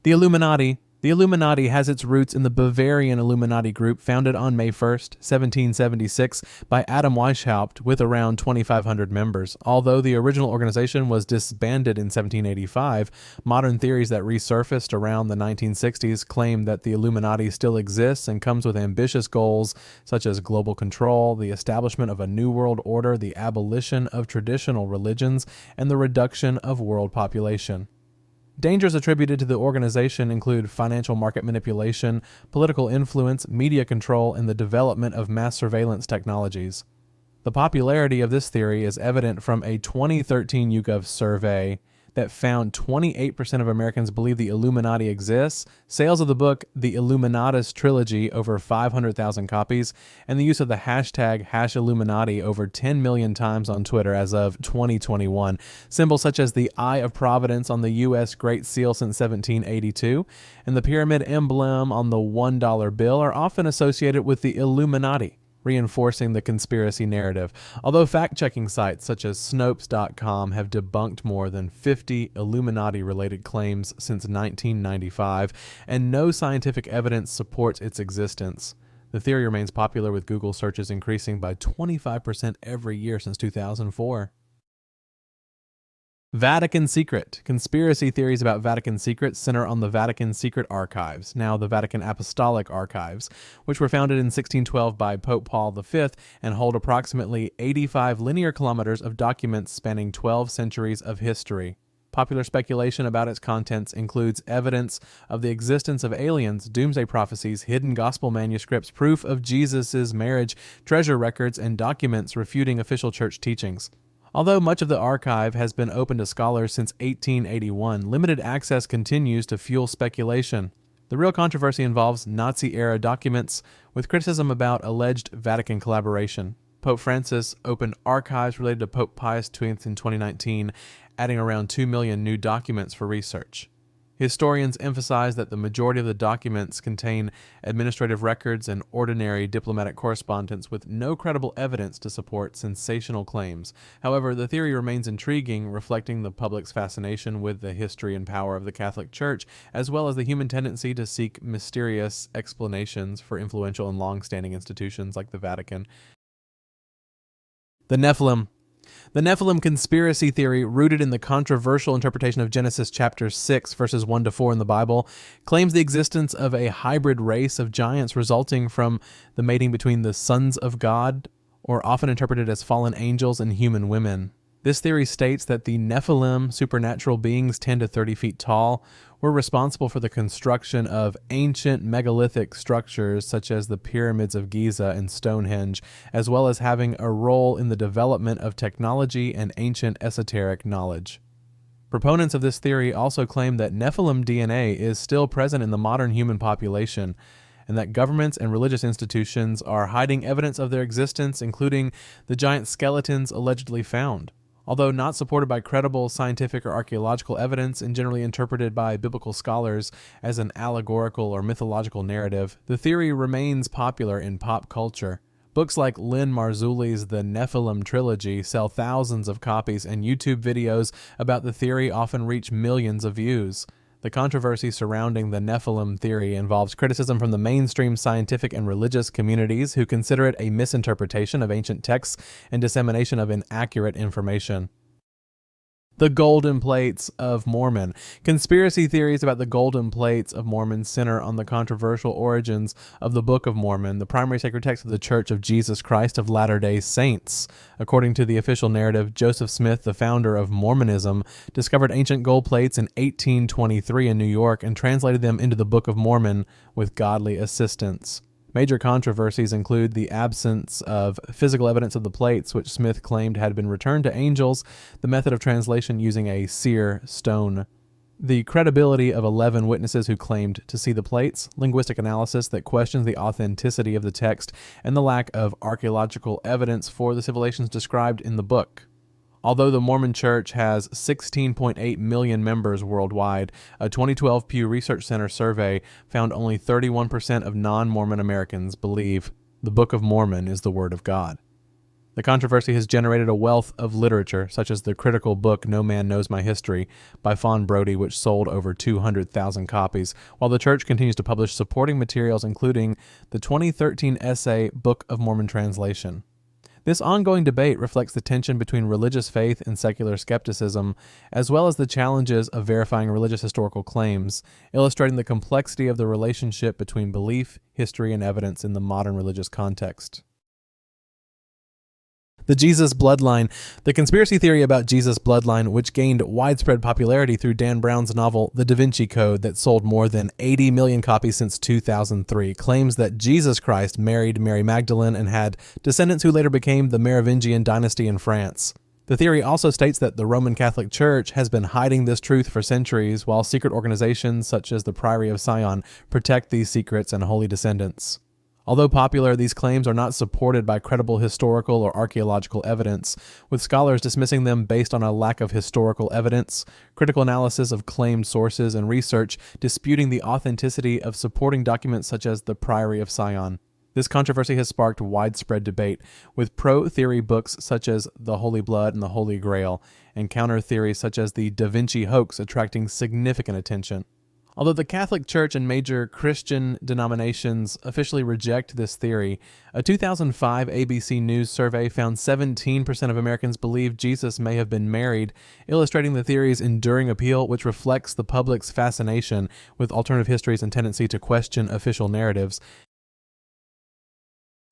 The Illuminati. The Illuminati has its roots in the Bavarian Illuminati group founded on May 1st, 1776 by Adam Weishaupt with around 2,500 members. Although the original organization was disbanded in 1785, modern theories that resurfaced around the 1960s claim that the Illuminati still exists and comes with ambitious goals such as global control, the establishment of a new world order, the abolition of traditional religions, and the reduction of world population. Dangers attributed to the organization include financial market manipulation, political influence, media control, and the development of mass surveillance technologies. The popularity of this theory is evident from a 2013 YouGov survey that found 28% of Americans believe the Illuminati exists, sales of the book The Illuminatus Trilogy over 500,000 copies, and the use of the hashtag #Illuminati over 10 million times on Twitter as of 2021. Symbols such as the Eye of Providence on the U.S. Great Seal since 1782 and the pyramid emblem on the $1 bill are often associated with the Illuminati, reinforcing the conspiracy narrative. Although fact-checking sites such as Snopes.com have debunked more than 50 Illuminati-related claims since 1995, and no scientific evidence supports its existence, the theory remains popular, with Google searches increasing by 25% every year since 2004. Vatican Secret. Conspiracy theories about Vatican secrets center on the Vatican Secret Archives, now the Vatican Apostolic Archives, which were founded in 1612 by Pope Paul V and hold approximately 85 linear kilometers of documents spanning 12 centuries of history. Popular speculation about its contents includes evidence of the existence of aliens, doomsday prophecies, hidden gospel manuscripts, proof of Jesus' marriage, treasure records, and documents refuting official church teachings. Although much of the archive has been open to scholars since 1881, limited access continues to fuel speculation. The real controversy involves Nazi-era documents, with criticism about alleged Vatican collaboration. Pope Francis opened archives related to Pope Pius XX in 2019, adding around 2 million new documents for research. Historians emphasize that the majority of the documents contain administrative records and ordinary diplomatic correspondence with no credible evidence to support sensational claims. However, the theory remains intriguing, reflecting the public's fascination with the history and power of the Catholic Church, as well as the human tendency to seek mysterious explanations for influential and long-standing institutions like the Vatican. The Nephilim. The Nephilim conspiracy theory, rooted in the controversial interpretation of Genesis chapter 6, verses 1-4 in the Bible, claims the existence of a hybrid race of giants resulting from the mating between the sons of God, or often interpreted as fallen angels, and human women. This theory states that the Nephilim, supernatural beings 10 to 30 feet tall, were responsible for the construction of ancient megalithic structures such as the pyramids of Giza and Stonehenge, as well as having a role in the development of technology and ancient esoteric knowledge. Proponents of this theory also claim that Nephilim DNA is still present in the modern human population, and that governments and religious institutions are hiding evidence of their existence, including the giant skeletons allegedly found. Although not supported by credible scientific or archaeological evidence and generally interpreted by biblical scholars as an allegorical or mythological narrative, the theory remains popular in pop culture. Books like Lynn Marzulli's The Nephilim Trilogy sell thousands of copies, and YouTube videos about the theory often reach millions of views. The controversy surrounding the Nephilim theory involves criticism from the mainstream scientific and religious communities, who consider it a misinterpretation of ancient texts and dissemination of inaccurate information. The Golden Plates of Mormon. Conspiracy theories about the Golden Plates of Mormon center on the controversial origins of the Book of Mormon, the primary sacred text of the Church of Jesus Christ of Latter-day Saints. According to the official narrative, Joseph Smith, the founder of Mormonism, discovered ancient gold plates in 1823 in New York and translated them into the Book of Mormon with godly assistance. Major controversies include the absence of physical evidence of the plates, which Smith claimed had been returned to angels, the method of translation using a seer stone, the credibility of 11 witnesses who claimed to see the plates, linguistic analysis that questions the authenticity of the text, and the lack of archaeological evidence for the civilizations described in the book. Although the Mormon Church has 16.8 million members worldwide, a 2012 Pew Research Center survey found only 31% of non-Mormon Americans believe the Book of Mormon is the Word of God. The The controversy has generated a wealth of literature, such as the critical book No Man Knows My History by Fawn Brodie, which sold over 200,000 copies, while the church continues to publish supporting materials including the 2013 essay Book of Mormon Translation. This ongoing debate reflects the tension between religious faith and secular skepticism, as well as the challenges of verifying religious historical claims, illustrating the complexity of the relationship between belief, history, and evidence in the modern religious context. The Jesus bloodline. The conspiracy theory about Jesus bloodline, which gained widespread popularity through Dan Brown's novel The Da Vinci Code that sold more than 80 million copies since 2003, claims that Jesus Christ married Mary Magdalene and had descendants who later became the Merovingian dynasty in France. The theory also states that the Roman Catholic Church has been hiding this truth for centuries, while secret organizations such as the Priory of Sion protect these secrets and holy descendants. Although popular, these claims are not supported by credible historical or archaeological evidence, with scholars dismissing them based on a lack of historical evidence, critical analysis of claimed sources, and research disputing the authenticity of supporting documents such as the Priory of Sion. This controversy has sparked widespread debate, with pro-theory books such as The Holy Blood and the Holy Grail, and counter-theories such as the Da Vinci hoax attracting significant attention. Although the Catholic Church and major Christian denominations officially reject this theory, a 2005 ABC News survey found 17% of Americans believe Jesus may have been married, illustrating the theory's enduring appeal, which reflects the public's fascination with alternative histories and tendency to question official narratives.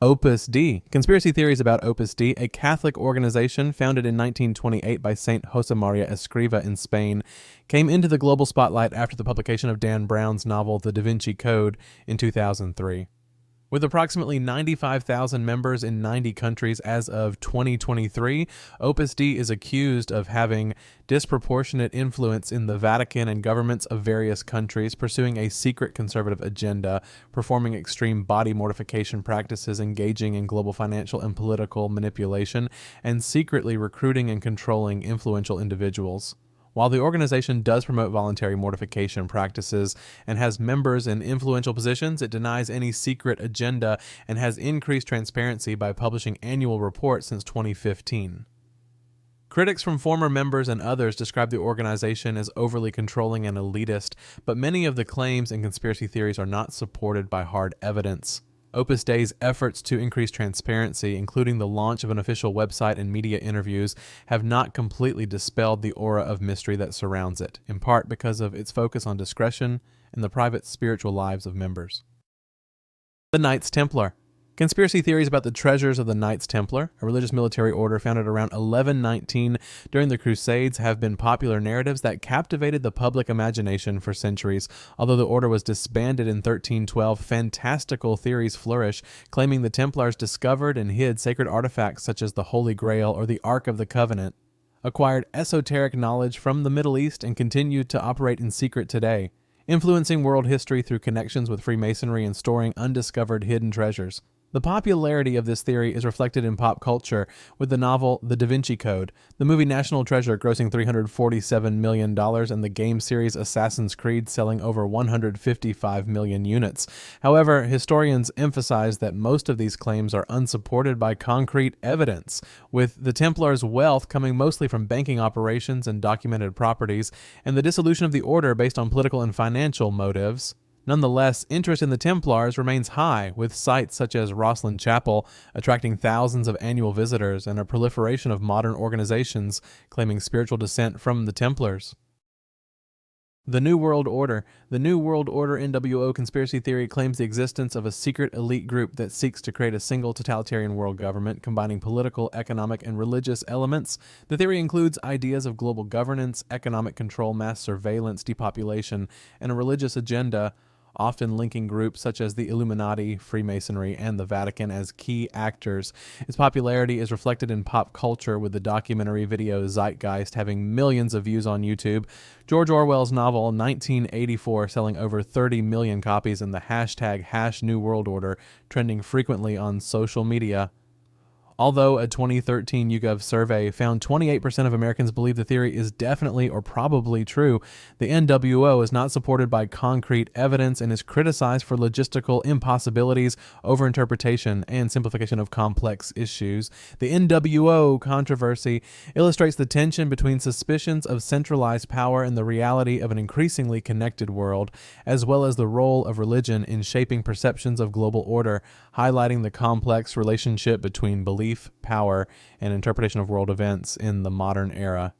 Opus Dei. Conspiracy theories about Opus Dei, a Catholic organization founded in 1928 by Saint Josemaria Escriva in Spain, came into the global spotlight after the publication of Dan Brown's novel The Da Vinci Code in 2003. With approximately 95,000 members in 90 countries as of 2023, Opus Dei is accused of having disproportionate influence in the Vatican and governments of various countries, pursuing a secret conservative agenda, performing extreme body mortification practices, engaging in global financial and political manipulation, and secretly recruiting and controlling influential individuals. While the organization does promote voluntary mortification practices and has members in influential positions, it denies any secret agenda and has increased transparency by publishing annual reports since 2015. Critics from former members and others describe the organization as overly controlling and elitist, but many of the claims and conspiracy theories are not supported by hard evidence. Opus Dei's efforts to increase transparency, including the launch of an official website and media interviews, have not completely dispelled the aura of mystery that surrounds it, in part because of its focus on discretion and the private spiritual lives of members. The Knights Templar. Conspiracy theories about the treasures of the Knights Templar, a religious military order founded around 1119 during the Crusades, have been popular narratives that captivated the public imagination for centuries. Although the order was disbanded in 1312, fantastical theories flourish, claiming the Templars discovered and hid sacred artifacts such as the Holy Grail or the Ark of the Covenant, acquired esoteric knowledge from the Middle East, and continued to operate in secret today, influencing world history through connections with Freemasonry and storing undiscovered hidden treasures. The popularity of this theory is reflected in pop culture, with the novel The Da Vinci Code, the movie National Treasure grossing $347 million, and the game series Assassin's Creed selling over 155 million units. However, historians emphasize that most of these claims are unsupported by concrete evidence, with the Templars' wealth coming mostly from banking operations and documented properties, and the dissolution of the order based on political and financial motives. Nonetheless, interest in the Templars remains high, with sites such as Rosslyn Chapel attracting thousands of annual visitors and a proliferation of modern organizations claiming spiritual descent from the Templars. The New World Order. The New World Order NWO conspiracy theory claims the existence of a secret elite group that seeks to create a single totalitarian world government, combining political, economic, and religious elements. The theory includes ideas of global governance, economic control, mass surveillance, depopulation, and a religious agenda, often linking groups such as the Illuminati, Freemasonry, and the Vatican as key actors. Its popularity is reflected in pop culture, with the documentary video Zeitgeist having millions of views on YouTube, George Orwell's novel 1984 selling over 30 million copies, and the hashtag #NewWorldOrder trending frequently on social media. Although a 2013 YouGov survey found 28% of Americans believe the theory is definitely or probably true, the NWO is not supported by concrete evidence and is criticized for logistical impossibilities, overinterpretation, and simplification of complex issues. The NWO controversy illustrates the tension between suspicions of centralized power and the reality of an increasingly connected world, as well as the role of religion in shaping perceptions of global order, highlighting the complex relationship between belief, power, and interpretation of world events in the modern era.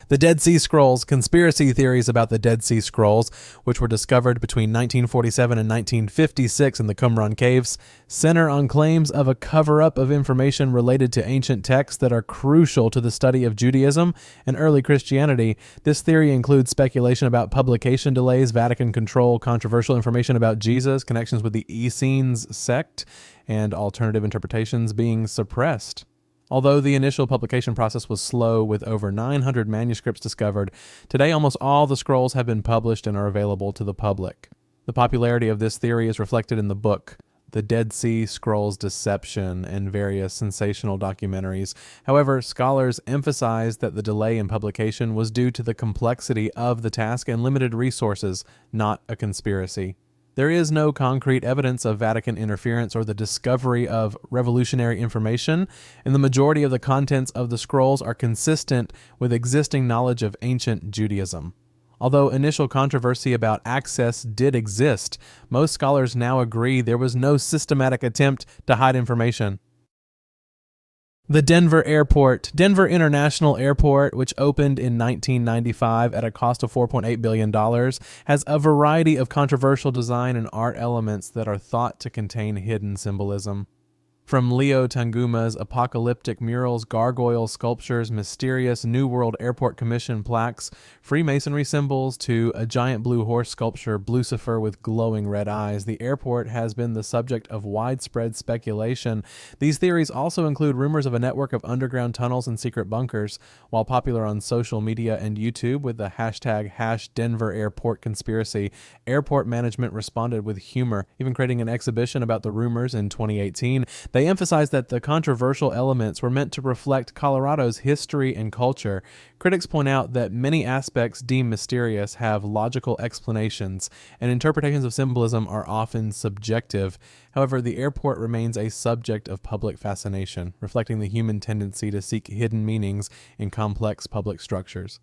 The Dead Sea Scrolls. Conspiracy theories about the Dead Sea Scrolls, which were discovered between 1947 and 1956 in the Qumran caves, center on claims of a cover-up of information related to ancient texts that are crucial to the study of Judaism and early Christianity. This theory includes speculation about publication delays, Vatican control, controversial information about Jesus, connections with the Essenes sect, and alternative interpretations being suppressed. Although the initial publication process was slow, with over 900 manuscripts discovered, today almost all the scrolls have been published and are available to the public. The popularity of this theory is reflected in the book, The Dead Sea Scrolls Deception, and various sensational documentaries. However, scholars emphasize that the delay in publication was due to the complexity of the task and limited resources, not a conspiracy. There is no concrete evidence of Vatican interference or the discovery of revolutionary information, and the majority of the contents of the scrolls are consistent with existing knowledge of ancient Judaism. Although initial controversy about access did exist, most scholars now agree there was no systematic attempt to hide information. The Denver Airport. Denver International Airport, which opened in 1995 at a cost of $4.8 billion, has a variety of controversial design and art elements that are thought to contain hidden symbolism. From Leo Tanguma's apocalyptic murals, gargoyle sculptures, mysterious New World Airport Commission plaques, Freemasonry symbols, to a giant blue horse sculpture, Lucifer with glowing red eyes, the airport has been the subject of widespread speculation. These theories also include rumors of a network of underground tunnels and secret bunkers. While popular on social media and YouTube with the hashtag #DenverAirportConspiracy, airport management responded with humor, even creating an exhibition about the rumors in 2018. They emphasized that the controversial elements were meant to reflect Colorado's history and culture. Critics point out that many aspects deemed mysterious have logical explanations, and interpretations of symbolism are often subjective. However, the airport remains a subject of public fascination, reflecting the human tendency to seek hidden meanings in complex public structures.